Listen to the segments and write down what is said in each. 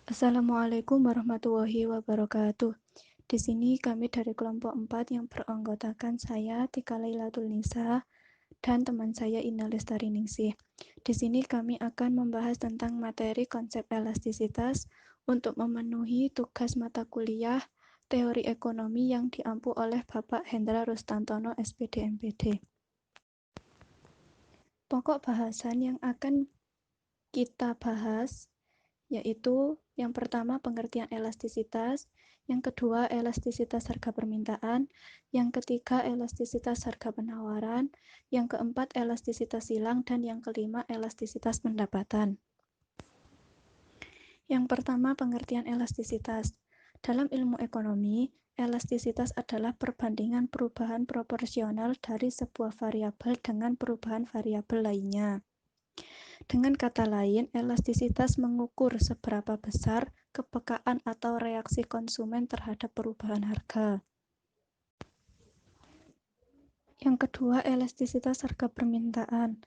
Assalamualaikum warahmatullahi wabarakatuh. Di sini kami dari kelompok 4 yang beranggotakan saya, Tika Lailatul Nisa, dan teman saya Ina Lestari Ningsih. Di sini kami akan membahas tentang materi konsep elastisitas untuk memenuhi tugas mata kuliah teori ekonomi yang diampu oleh Bapak Hendra Rustantono, SPD MPD. Pokok bahasan yang akan kita bahas yaitu yang pertama pengertian elastisitas, yang kedua elastisitas harga permintaan, yang ketiga elastisitas harga penawaran, yang keempat elastisitas silang, dan yang kelima elastisitas pendapatan. Yang pertama pengertian elastisitas. Dalam ilmu ekonomi, elastisitas adalah perbandingan perubahan proporsional dari sebuah variabel dengan perubahan variabel lainnya. Dengan kata lain, elastisitas mengukur seberapa besar kepekaan atau reaksi konsumen terhadap perubahan harga. Yang kedua, elastisitas harga permintaan.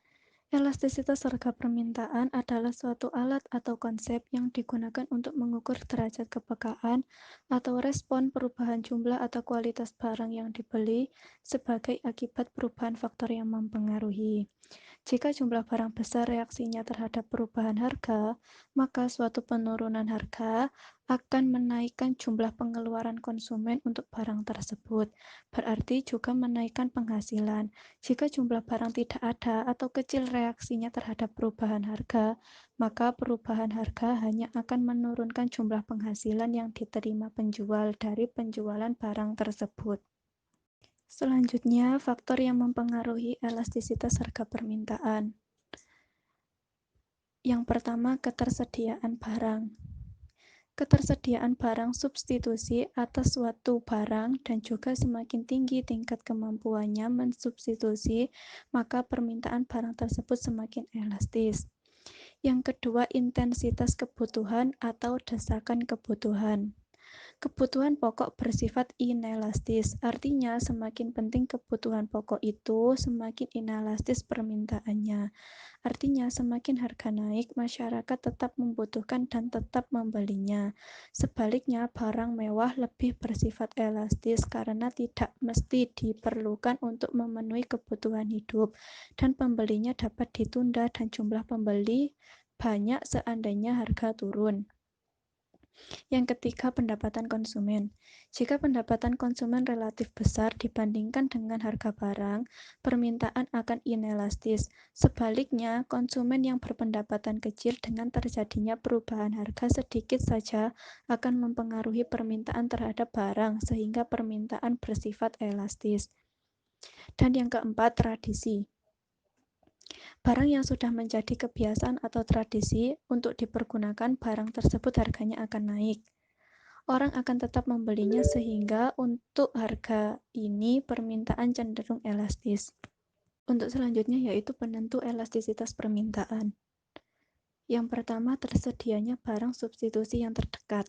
Elastisitas harga permintaan adalah suatu alat atau konsep yang digunakan untuk mengukur derajat kepekaan atau respon perubahan jumlah atau kualitas barang yang dibeli sebagai akibat perubahan faktor yang mempengaruhi. Jika jumlah barang besar reaksinya terhadap perubahan harga, maka suatu penurunan harga akan menaikkan jumlah pengeluaran konsumen untuk barang tersebut. Berarti juga menaikkan penghasilan. Jika jumlah barang tidak ada atau kecil reaksinya terhadap perubahan harga, maka perubahan harga hanya akan menurunkan jumlah penghasilan yang diterima penjual dari penjualan barang tersebut. Selanjutnya, faktor yang mempengaruhi elastisitas harga permintaan. Yang pertama, ketersediaan barang. Ketersediaan barang substitusi atas suatu barang dan juga semakin tinggi tingkat kemampuannya mensubstitusi, maka permintaan barang tersebut semakin elastis. Yang kedua, intensitas kebutuhan atau desakan kebutuhan. Kebutuhan pokok bersifat inelastis, artinya semakin penting kebutuhan pokok itu, semakin inelastis permintaannya. Artinya semakin harga naik, masyarakat tetap membutuhkan dan tetap membelinya. Sebaliknya, barang mewah lebih bersifat elastis karena tidak mesti diperlukan untuk memenuhi kebutuhan hidup, dan pembelinya dapat ditunda dan jumlah pembeli banyak seandainya harga turun. Yang ketiga, pendapatan konsumen. Jika pendapatan konsumen relatif besar dibandingkan dengan harga barang, permintaan akan inelastis. Sebaliknya, konsumen yang berpendapatan kecil dengan terjadinya perubahan harga sedikit saja akan mempengaruhi permintaan terhadap barang sehingga permintaan bersifat elastis. Dan yang keempat, tradisi. Barang yang sudah menjadi kebiasaan atau tradisi untuk dipergunakan, barang tersebut harganya akan naik. Orang akan tetap membelinya sehingga untuk harga ini permintaan cenderung elastis. Untuk selanjutnya yaitu penentu elastisitas permintaan. Yang pertama, tersedianya barang substitusi yang terdekat.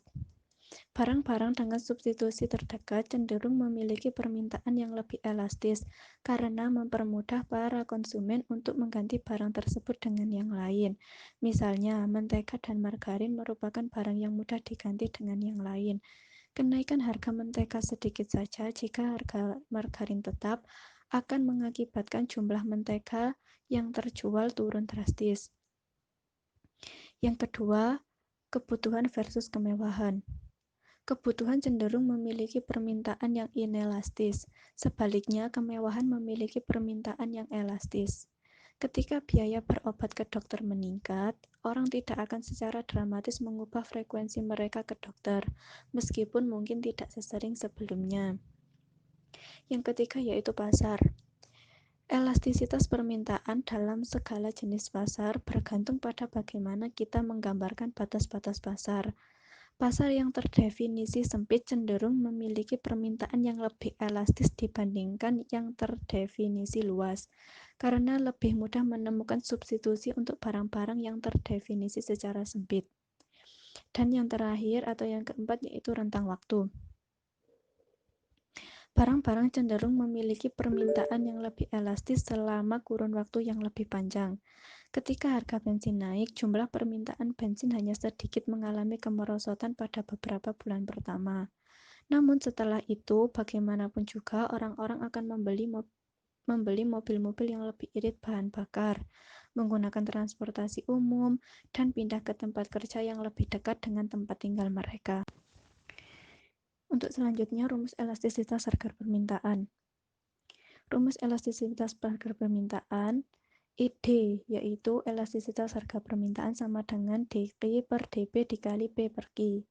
Barang-barang dengan substitusi terdekat cenderung memiliki permintaan yang lebih elastis karena mempermudah para konsumen untuk mengganti barang tersebut dengan yang lain. Misalnya, mentega dan margarin merupakan barang yang mudah diganti dengan yang lain. Kenaikan harga mentega sedikit saja jika harga margarin tetap akan mengakibatkan jumlah mentega yang terjual turun drastis. Yang kedua, kebutuhan versus kemewahan. Kebutuhan cenderung memiliki permintaan yang inelastis, sebaliknya kemewahan memiliki permintaan yang elastis. Ketika biaya berobat ke dokter meningkat, orang tidak akan secara dramatis mengubah frekuensi mereka ke dokter, meskipun mungkin tidak sesering sebelumnya. Yang ketiga yaitu pasar. Elastisitas permintaan dalam segala jenis pasar bergantung pada bagaimana kita menggambarkan batas-batas pasar. Pasar yang terdefinisi sempit cenderung memiliki permintaan yang lebih elastis dibandingkan yang terdefinisi luas, karena lebih mudah menemukan substitusi untuk barang-barang yang terdefinisi secara sempit. Dan yang terakhir atau yang keempat yaitu rentang waktu. Barang-barang cenderung memiliki permintaan yang lebih elastis selama kurun waktu yang lebih panjang. Ketika harga bensin naik, jumlah permintaan bensin hanya sedikit mengalami kemerosotan pada beberapa bulan pertama. Namun setelah itu, bagaimanapun juga orang-orang akan membeli mobil-mobil yang lebih irit bahan bakar, menggunakan transportasi umum, dan pindah ke tempat kerja yang lebih dekat dengan tempat tinggal mereka. Untuk selanjutnya, rumus elastisitas harga permintaan. Rumus elastisitas harga permintaan, ED, yaitu elastisitas harga permintaan sama dengan dQ per dP dikali P per Q.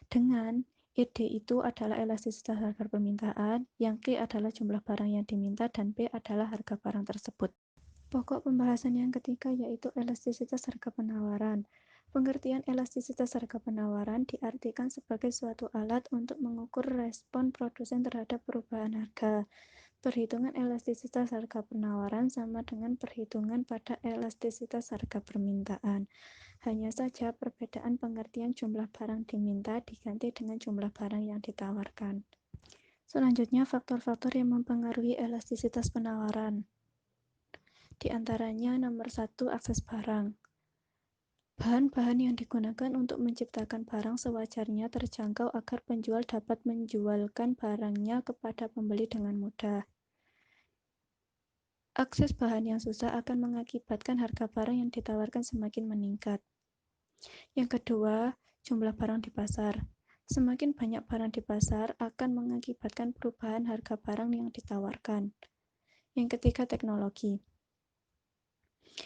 Dengan ED itu adalah elastisitas harga permintaan, yang Q adalah jumlah barang yang diminta, dan P adalah harga barang tersebut. Pokok pembahasan yang ketiga yaitu elastisitas harga penawaran. Pengertian elastisitas harga penawaran diartikan sebagai suatu alat untuk mengukur respon produsen terhadap perubahan harga. Perhitungan elastisitas harga penawaran sama dengan perhitungan pada elastisitas harga permintaan. Hanya saja perbedaan pengertian jumlah barang diminta diganti dengan jumlah barang yang ditawarkan. Selanjutnya, faktor-faktor yang mempengaruhi elastisitas penawaran. Di antaranya nomor 1, akses barang. Bahan-bahan yang digunakan untuk menciptakan barang sewajarnya terjangkau agar penjual dapat menjualkan barangnya kepada pembeli dengan mudah. Akses bahan yang susah akan mengakibatkan harga barang yang ditawarkan semakin meningkat. Yang kedua, jumlah barang di pasar. Semakin banyak barang di pasar akan mengakibatkan perubahan harga barang yang ditawarkan. Yang ketiga, teknologi.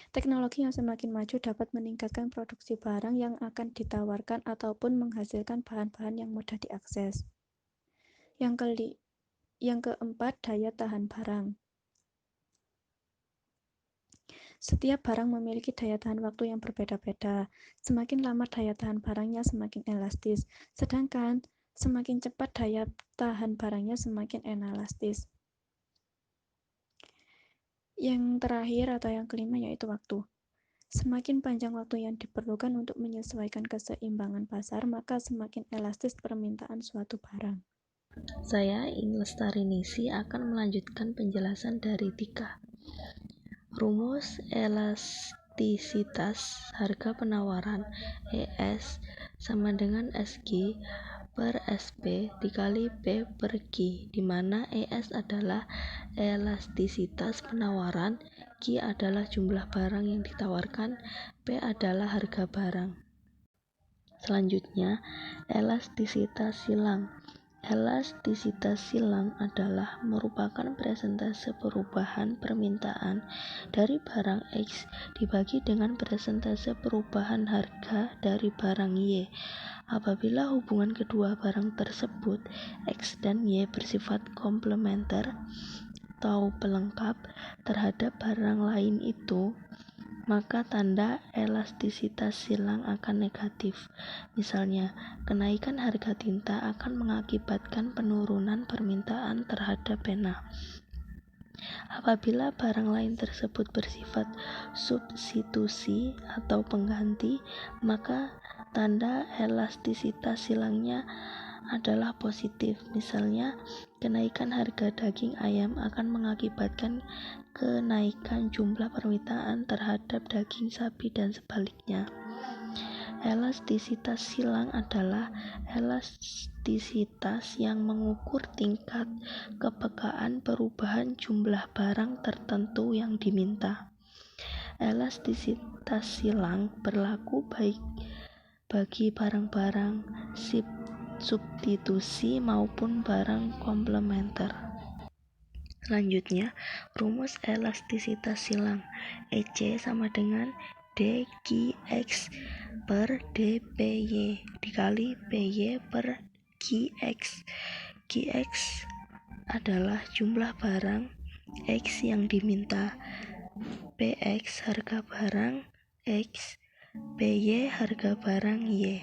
Teknologi yang semakin maju dapat meningkatkan produksi barang yang akan ditawarkan ataupun menghasilkan bahan-bahan yang mudah diakses. Yang keempat, daya tahan barang. Setiap barang memiliki daya tahan waktu yang berbeda-beda. Semakin lama daya tahan barangnya semakin elastis, sedangkan semakin cepat daya tahan barangnya semakin inelastis. Yang terakhir atau yang kelima yaitu waktu. Semakin panjang waktu yang diperlukan untuk menyesuaikan keseimbangan pasar, maka semakin elastis permintaan suatu barang. Saya, Lestarinisi, akan melanjutkan penjelasan dari Tika. Rumus elastisitas harga penawaran ES sama dengan SG per SP dikali P per Q, di mana ES adalah elastisitas penawaran, Q adalah jumlah barang yang ditawarkan, P adalah harga barang. Selanjutnya, elastisitas silang. Elastisitas silang adalah merupakan persentase perubahan permintaan dari barang X dibagi dengan persentase perubahan harga dari barang Y. Apabila hubungan kedua barang tersebut, X dan Y, bersifat komplementer atau pelengkap terhadap barang lain itu, maka tanda elastisitas silang akan negatif. Misalnya, kenaikan harga tinta akan mengakibatkan penurunan permintaan terhadap pena. Apabila barang lain tersebut bersifat substitusi atau pengganti, maka tanda elastisitas silangnya adalah positif. Misalnya, kenaikan harga daging ayam akan mengakibatkan kenaikan jumlah permintaan terhadap daging sapi dan sebaliknya. Elastisitas silang adalah elastisitas yang mengukur tingkat kepekaan perubahan jumlah barang tertentu yang diminta. Elastisitas silang berlaku baik bagi barang-barang substitusi maupun barang komplementer. Selanjutnya, rumus elastisitas silang EC sama dengan dQx per dPy dikali Py per Qx. Qx adalah jumlah barang X yang diminta, Px harga barang X, Py harga barang Y.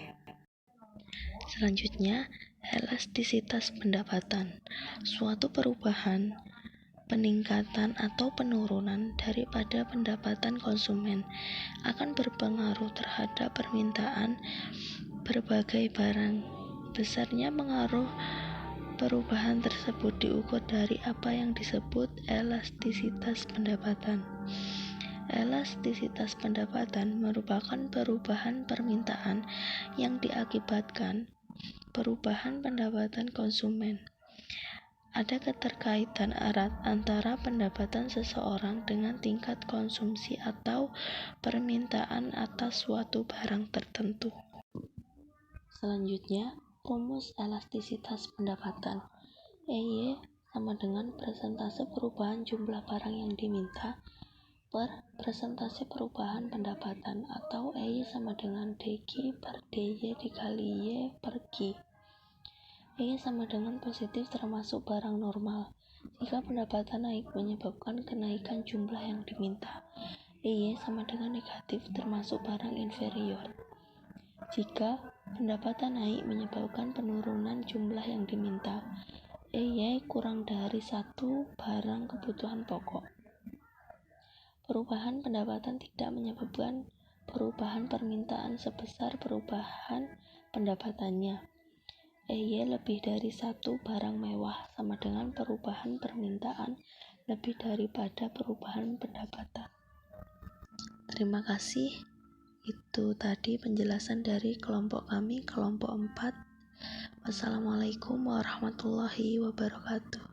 Selanjutnya, elastisitas pendapatan. Suatu perubahan, peningkatan atau penurunan daripada pendapatan konsumen akan berpengaruh terhadap permintaan berbagai barang. Besarnya pengaruh perubahan tersebut diukur dari apa yang disebut elastisitas pendapatan. Elastisitas pendapatan merupakan perubahan permintaan yang diakibatkan perubahan pendapatan konsumen. Ada keterkaitan erat antara pendapatan seseorang dengan tingkat konsumsi atau permintaan atas suatu barang tertentu. Selanjutnya, rumus elastisitas pendapatan. EY sama dengan persentase perubahan jumlah barang yang diminta per persentase perubahan pendapatan, atau EY sama dengan DQ per DY dikali Y per Q. EY sama dengan positif termasuk barang normal. Jika pendapatan naik menyebabkan kenaikan jumlah yang diminta, EY sama dengan negatif termasuk barang inferior. Jika pendapatan naik menyebabkan penurunan jumlah yang diminta, EY kurang dari 1 barang kebutuhan pokok. Perubahan pendapatan tidak menyebabkan perubahan permintaan sebesar perubahan pendapatannya. EY lebih dari 1 barang mewah sama dengan perubahan permintaan lebih daripada perubahan pendapatan. Terima kasih. Itu tadi penjelasan dari kelompok kami, kelompok 4. Wassalamualaikum warahmatullahi wabarakatuh.